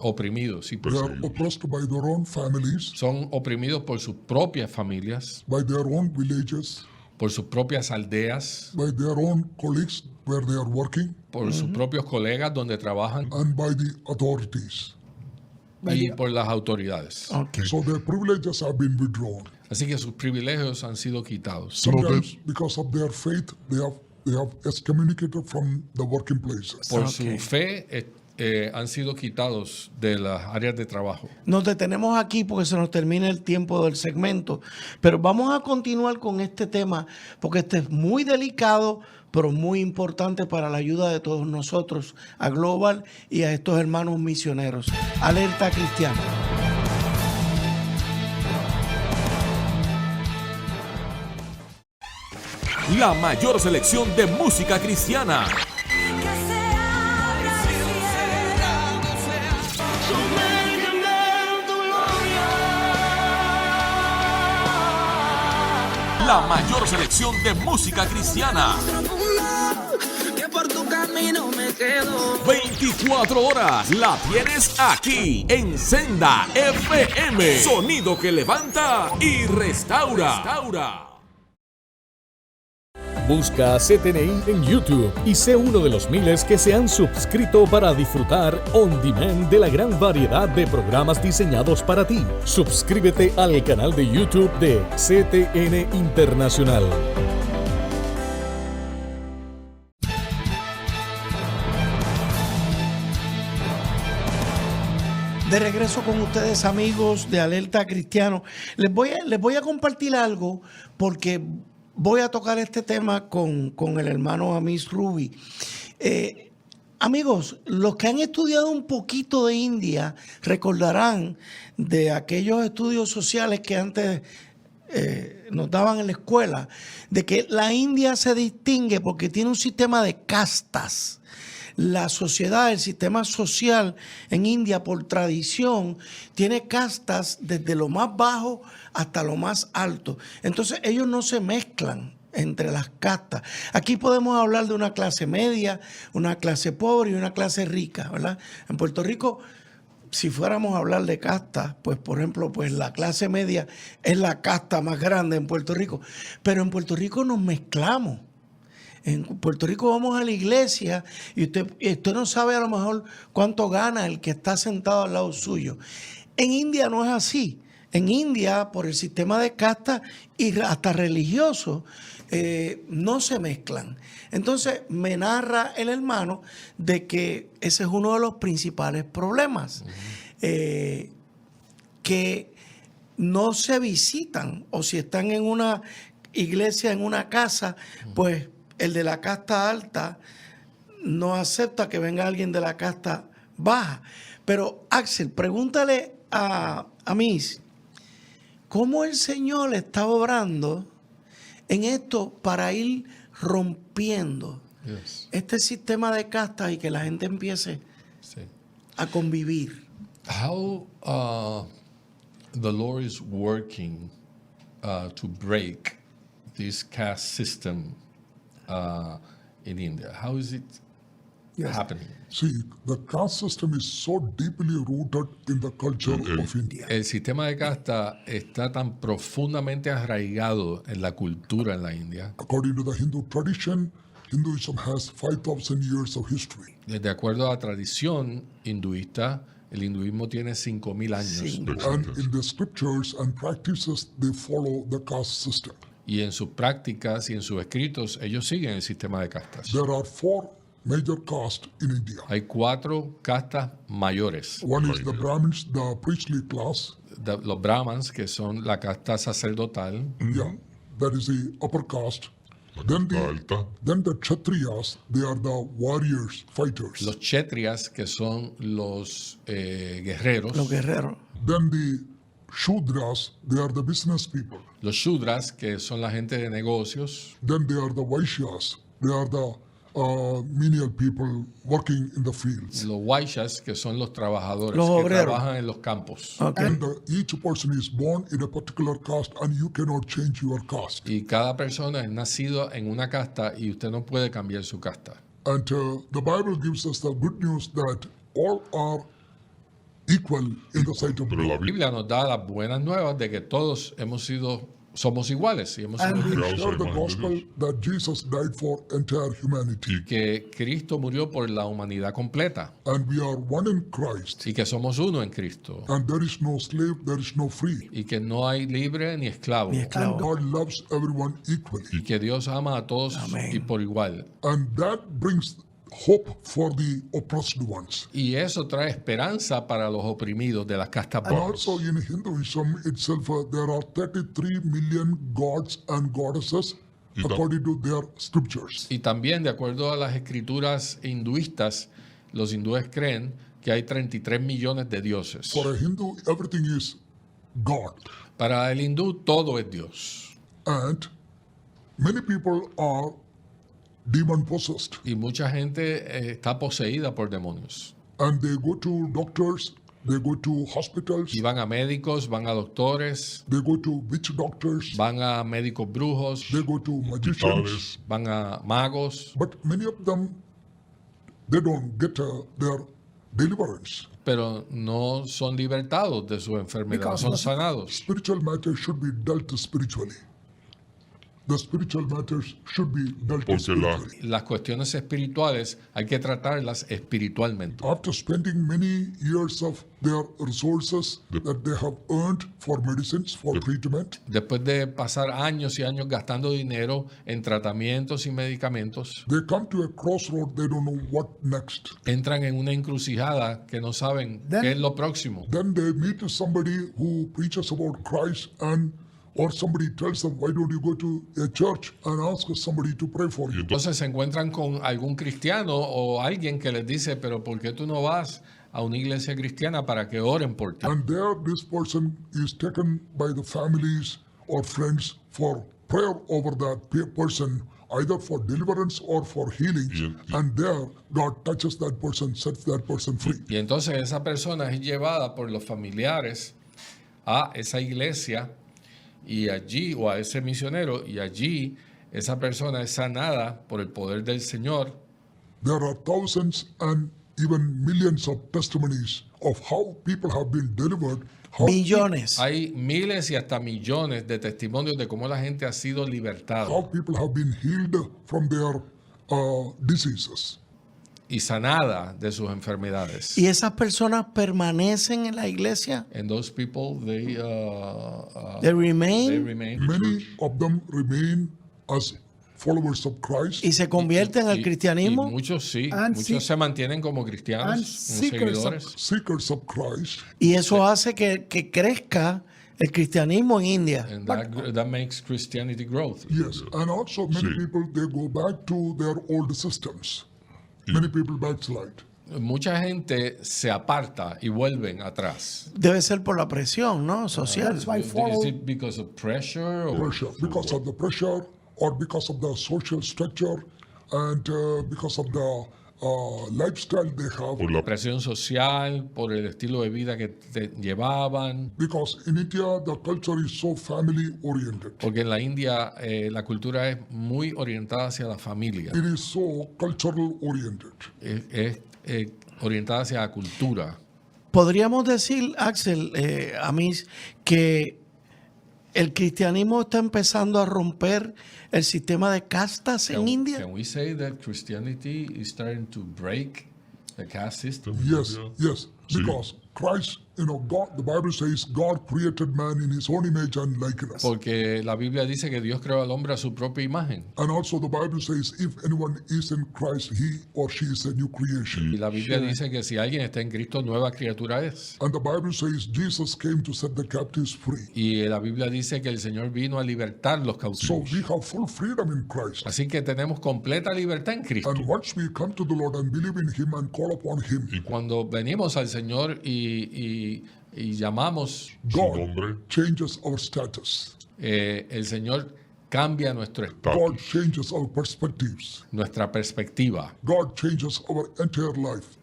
oprimidos. Y They are oppressed by their own families, son oprimidos por sus propias familias, by their own villages, por sus propias aldeas, by their own colleagues where they are working, por sus propios colegas donde trabajan and by the authorities. y por las autoridades. Okay. So their privileges have been withdrawn. Así que sus privilegios han sido quitados. Sometimes, because of their faith, they have excommunicated from the working places. Por Ok. su fe han sido quitados de las áreas de trabajo. Nos detenemos aquí porque se nos termina el tiempo del segmento, pero vamos a continuar con este tema porque este es muy delicado, pero muy importante para la ayuda de todos nosotros, a Global y a estos hermanos misioneros. Alerta Cristiana. La mayor selección de música cristiana. La mayor selección de música cristiana. Que por tu camino me quedo. 24 horas la tienes aquí en Senda FM. Sonido que levanta y restaura. Busca CTNI en YouTube y sé uno de los miles que se han suscrito para disfrutar on demand de la gran variedad de programas diseñados para ti. Suscríbete al canal de YouTube de CTN Internacional. De regreso con ustedes, amigos de Alerta Cristiano. Les voy a compartir algo porque voy a tocar este tema con el hermano Amis Ruby. Amigos, los que han estudiado un poquito de India recordarán de aquellos estudios sociales que antes nos daban en la escuela, de que la India se distingue porque tiene un sistema de castas. La sociedad, el sistema social en India, por tradición, tiene castas desde lo más bajo hasta lo más alto. Entonces, ellos no se mezclan entre las castas. Aquí podemos hablar de una clase media, una clase pobre y una clase rica, ¿verdad? En Puerto Rico, si fuéramos a hablar de castas, pues, por ejemplo, pues la clase media es la casta más grande en Puerto Rico. Pero en Puerto Rico nos mezclamos. En Puerto Rico vamos a la iglesia y usted no sabe a lo mejor cuánto gana el que está sentado al lado suyo. En India no es así. En India, por el sistema de casta y hasta religioso, no se mezclan. Entonces me narra el hermano de que ese es uno de los principales problemas. Que no se visitan, o si están en una iglesia, en una casa, pues el de la casta alta no acepta que venga alguien de la casta baja. Pero Axel, pregúntale a Miss, ¿cómo el Señor está obrando en esto para ir rompiendo este sistema de castas y que la gente empiece a convivir? How the Lord is working to break this caste system in India. How is it happening? See, the caste system is so deeply rooted in the culture of India. El sistema de casta está tan profundamente arraigado en la cultura en la India. According to the Hindu tradition, Hinduism has 5,000 years of history. De acuerdo a la tradición hinduista, el hinduismo tiene 5,000 años. And in the scriptures and practices, they follow the caste system. Y en sus prácticas y en sus escritos, ellos siguen el sistema de castas. There are 4 major castes in India. Hay 4 castas mayores. One is the Brahmins, the priestly class. Los brahmans, que son la casta sacerdotal. Yeah, that is the upper caste. Then the Kshatriyas, they are the warriors, fighters. Los kshatriyas, que son los guerreros. Los guerreros. Then the Shudras, they are the business people. Los shudras, que son la gente de negocios. Then they are the Vaishyas, they are the menial people working in the fields. Los vaishyas, que son los trabajadores Los que obreros. trabajan en los campos. Okay. And each person is born in a particular caste and you cannot change your caste. Y cada persona es nacido en una casta y usted no puede cambiar su casta. And the Bible gives us the good news that all are equal in the sight of La God. Biblia nos da las buenas nuevas de que todos somos iguales y hemos sido And we creados. share the gospel that Jesus died for entire humanity. Que Cristo murió por la humanidad completa And we are one in Christ. y que somos uno en Cristo And there is no slave, there is no free. y que no hay libre ni esclavo Ni esclavo. And God loves everyone y equally. que Dios ama a todos Amén. y por igual. And that brings hope for the oppressed ones. Y eso trae esperanza para los oprimidos de las castas And bajas. also in Hinduism itself, there are 33 million gods and goddesses according to their scriptures. Y también, de acuerdo a las escrituras hinduistas, los hindúes creen que hay 33 millones de dioses. For a Hindu, everything is God. Para el hindú, todo es Dios. And many people are demon possessed. Y mucha gente está poseída por demonios. And they go to doctors, they go to hospitals, Y van a médicos, van a doctores, they go to witch doctors, van a médicos brujos, they go to magicians. van a magos, But many of them, they don't get their deliverance. pero no son libertados de su enfermedad, son sanados. Spiritual matters should be dealt spiritually. The spiritual matters should be dealt spiritually. Las cuestiones espirituales hay que tratarlas espiritualmente. After spending many years of their resources that they have earned for medicines, for treatment, Después de pasar años y años gastando dinero en tratamientos y medicamentos, they come to a crossroad, they don't know what next. entran en una encrucijada que no saben qué es lo próximo. Then they meet somebody who preaches about Christ or somebody tells them, why don't you go to a church and ask somebody to pray for you? Entonces se encuentran con algún cristiano o alguien que les dice, pero ¿por qué tú no vas a una iglesia cristiana para que oren por ti? And there this person is taken by the families or friends for prayer over that person, either for deliverance or for healing. And there God touches that person, sets that person free. Y entonces esa persona es llevada por los familiares a esa iglesia y allí, o a ese misionero, y allí esa persona es sanada por el poder del Señor. There are thousands and even millions of testimonies of how people have been delivered. Millones. Hay miles y hasta millones de testimonios de cómo la gente ha sido libertada How people have been healed from their diseases. y sanada de sus enfermedades. ¿Y esas personas permanecen en la iglesia? And those people, they They remain Many of them remain as followers of Christ. y se convierten al y cristianismo. muchos sí, And muchos se mantienen como cristianos, and como seekers of- seguidores. Seekers of Christ. Y eso hace que crezca el cristianismo en India. And that makes Christianity growth. Yes, and also many people, they go back to their old systems. Many people backslide. Mucha gente se aparta y vuelven atrás. Debe ser por la presión, ¿no? Social. Is it because of pressure? Or Pressure, because of the pressure or because of the social structure and because of the lifestyle they have. Por la presión social, por el estilo de vida que llevaban? Because in India, the culture is so family oriented. Porque en la India la cultura es muy orientada hacia la familia. It is so cultural oriented. Es orientada hacia la cultura. Podríamos decir, Axel, a mí, que el cristianismo está empezando a romper el sistema de castas en India. Can we say that Christianity is starting to break the caste system? Yes, yes, Sí. because Christ, God, the Bible says God created man in his own image and likeness. Porque la Biblia dice que Dios creó al hombre a su propia imagen. And also the Bible says if anyone is in Christ, he or she is a new creation. Y la Biblia dice que si alguien está en Cristo, nueva criatura es. And the Bible says Jesus came to set the captives free. Y la Biblia dice que el Señor vino a libertar los So cautivos. we have full freedom in Christ. Así que tenemos completa libertad en Cristo. And once we come to the Lord and believe in him and call upon him, Cuando venimos al Señor y llamamos, God nombre. changes our status. el Señor cambia God changes our perspectives. nuestra perspectiva. God changes our entire life.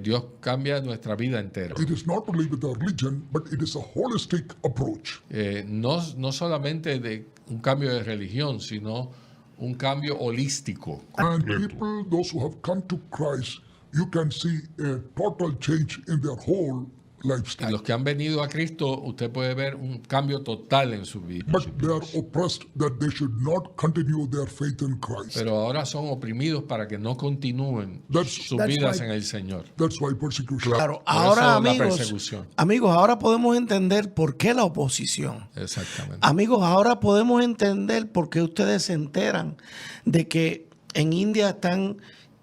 Dios cambia nuestra vida entera. It is not only with a religion, but it is a holistic approach. No solamente de un cambio de religión, sino un cambio holístico. And people, those who have come to Christ, you can see a total change in their whole lifestyle. Los que han venido a Cristo, usted puede ver un cambio total en su vida. But they are oppressed that they should not continue their faith in Christ. Pero ahora son oprimidos para que no continúen sus vidas en el Señor. That's why persecution. Claro, Por ahora eso la amigos, persecución. ahora podemos entender por qué la oposición. Exactamente. Amigos, ahora podemos entender por qué ustedes se enteran de que en India están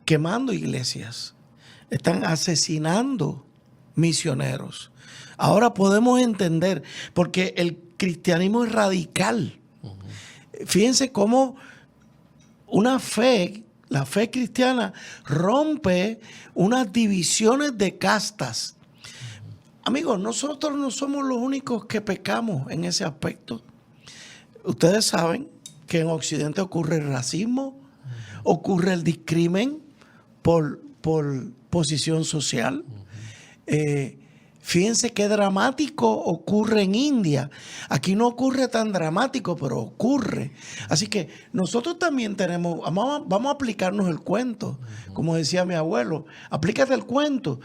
quemando iglesias, están asesinando misioneros. Ahora podemos entender, porque el cristianismo es radical. Fíjense cómo la fe cristiana rompe unas divisiones de castas. Amigos, nosotros no somos los únicos que pecamos en ese aspecto. Ustedes saben que en Occidente ocurre el racismo, ocurre el discrimen por posición social. Fíjense qué dramático ocurre en India. Aquí no ocurre tan dramático, pero ocurre. Así que nosotros también vamos a aplicarnos el cuento. Como decía mi abuelo, aplícate el cuento.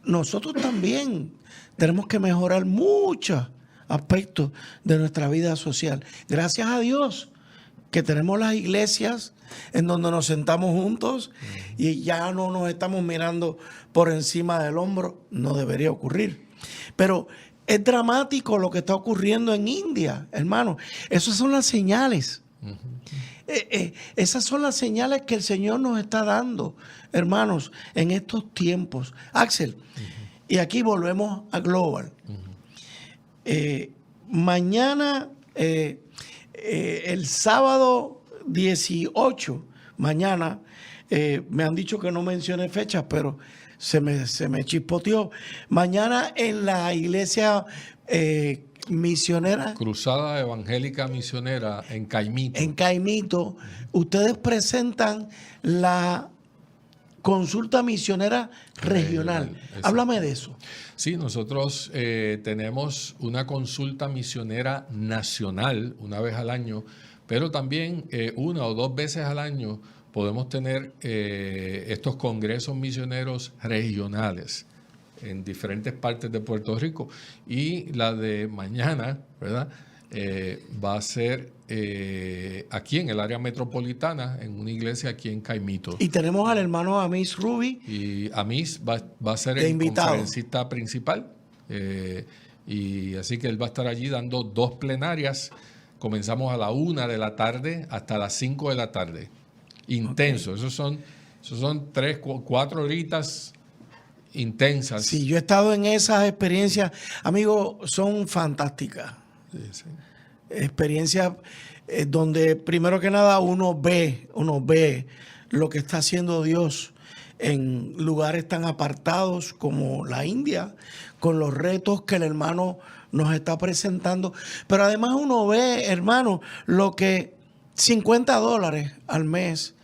Nosotros también tenemos que mejorar muchos aspectos de nuestra vida social. Gracias a Dios que tenemos las iglesias en donde nos sentamos juntos y ya no nos estamos mirando por encima del hombro. No debería ocurrir. Pero es dramático lo que está ocurriendo en India, hermano. Esas son las señales. Esas son las señales que el Señor nos está dando, hermanos, en estos tiempos. Axel, y aquí volvemos a Global. Mañana, el sábado 18, mañana, me han dicho que no mencione fechas, pero se me chispoteó. Mañana en la iglesia misionera. Cruzada Evangélica Misionera en Caimito. En Caimito, ustedes presentan la consulta misionera regional. Exacto. Háblame de eso. Sí, nosotros tenemos una consulta misionera nacional una vez al año, pero también una o dos veces al año podemos tener estos congresos misioneros regionales en diferentes partes de Puerto Rico. Y la de mañana, ¿verdad? Va a ser aquí en el área metropolitana, en una iglesia aquí en Caimito. Y tenemos al hermano Amis Ruby. Y Amis va a ser de el invitado. conferencista principal. Y así que él va a estar allí dando 2 plenarias. Comenzamos a la 1 de la tarde hasta las 5 de la tarde. Intenso. Okay. Esos son 3, 4 horitas intensas. Sí, yo he estado en esas experiencias. Amigos, son fantásticas. Sí, sí. Experiencias donde primero que nada uno ve lo que está haciendo Dios en lugares tan apartados como la India, con los retos que el hermano nos está presentando. Pero además uno ve, hermano, lo que $50 al mes,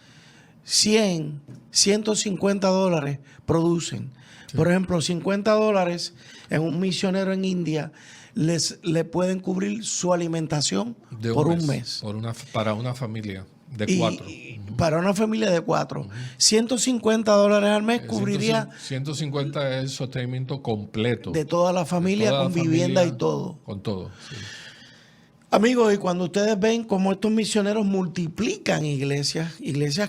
100, $150 producen. Sí. Por ejemplo, $50 en un misionero en India le pueden cubrir su alimentación por un mes. Para una familia de 4. Para una familia de 4. $150 al mes cubriría... 150 es el sostenimiento completo. De toda la familia, con vivienda y todo. Con todo, sí. Amigos, y cuando ustedes ven cómo estos misioneros multiplican iglesias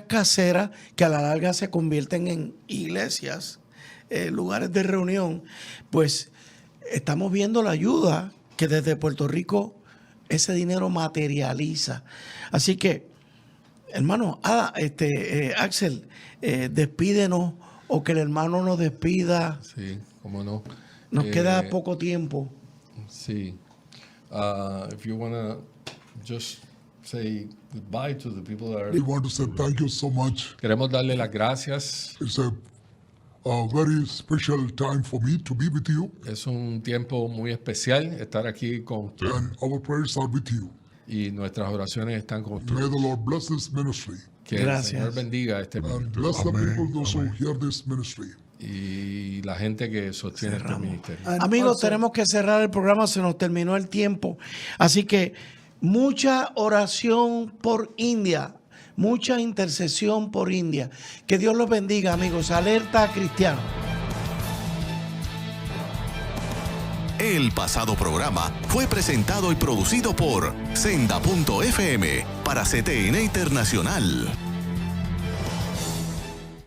caseras, que a la larga se convierten en iglesias, lugares de reunión, pues estamos viendo la ayuda que desde Puerto Rico ese dinero materializa. Así que, hermano, Axel, despídenos, o que el hermano nos despida. Sí, cómo no. Nos queda poco tiempo. Sí. If you want to just say goodbye to the people that are... We want to say thank you so much. Queremos darle las gracias. It's a very special time for me to be with you. Es un tiempo muy especial estar aquí con ustedes. And our prayers are with you. Y nuestras oraciones están con ustedes. May the Lord bless this ministry. Que el Señor bendiga este ministerio. ministerio. Bless the people those who hear this ministry. Y la gente que sostiene este ministerio. Amigos, tenemos que cerrar el programa, se nos terminó el tiempo. Así que mucha oración por India, mucha intercesión por India. Que Dios los bendiga, amigos. Alerta Cristiano. El pasado programa fue presentado y producido por Senda.fm para CTN Internacional.